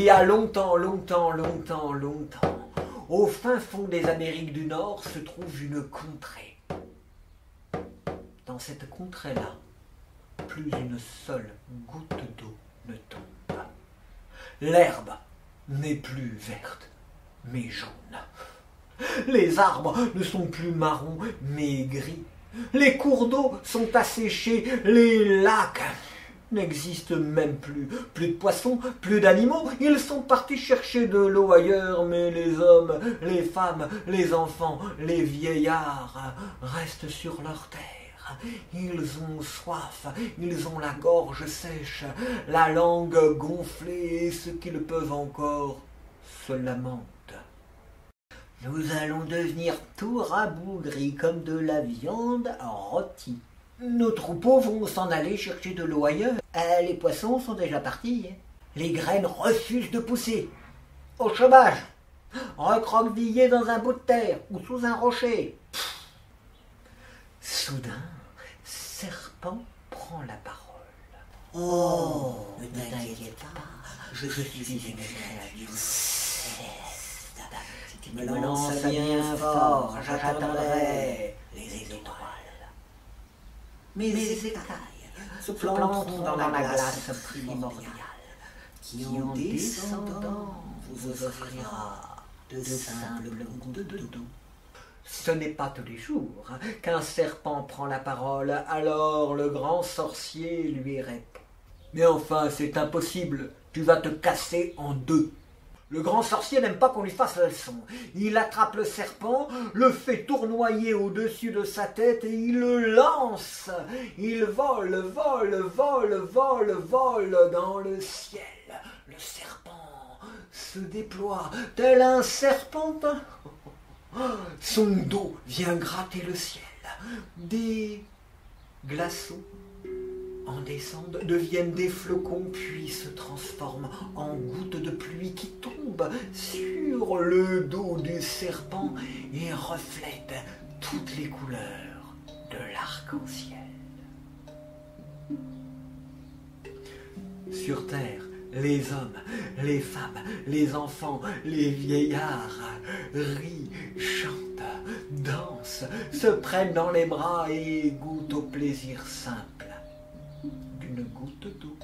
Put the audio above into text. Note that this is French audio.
y a longtemps, longtemps, longtemps, longtemps, au fin fond des Amériques du Nord se trouve une contrée. Dans cette contrée-là, plus une seule goutte d'eau ne tombe. L'herbe n'est plus verte, mais jaune. Les arbres ne sont plus marrons, mais gris. Les cours d'eau sont asséchés, les lacs n'existent même plus. Plus de poissons, plus d'animaux, ils sont partis chercher de l'eau ailleurs, mais les hommes, les femmes, les enfants, les vieillards restent sur leur terre. Ils ont soif, ils ont la gorge sèche, la langue gonflée, et ceux qui le peuvent encore se lamentent. Nous allons devenir tout rabougris comme de la viande rôtie. Nos troupeaux vont s'en aller chercher de l'eau ailleurs. Les poissons sont déjà partis. Les graines refusent de pousser. Au chômage, recroquevillées dans un bout de terre ou sous un rocher. Soudain, Serpent prend la parole. Oh, ne t'inquiète pas, je suis une créature céleste. Si tu me lances bien fort, j'attendrai les étoiles. Mais les écailles se planteront dans la glace primordiale, qui en descendant vous offrira de simples gouttes d'eau. Ce n'est pas tous les jours qu'un serpent prend la parole, alors le grand sorcier lui répond. Mais enfin, c'est impossible, tu vas te casser en deux. Le grand sorcier n'aime pas qu'on lui fasse la leçon. Il attrape le serpent, le fait tournoyer au-dessus de sa tête et il le lance. Il vole, vole, vole, vole, vole dans le ciel. Le serpent se déploie tel un serpentin. Son dos vient gratter le ciel. Des glaçons en descendent, deviennent des flocons, puis se transforment en gouttes de pluie qui tombent sur le dos du serpent et reflètent toutes les couleurs de l'arc-en-ciel. Sur terre, les hommes, les femmes, les enfants, les vieillards rient, chantent, dansent, se prennent dans les bras et goûtent au plaisir simple d'une goutte d'eau.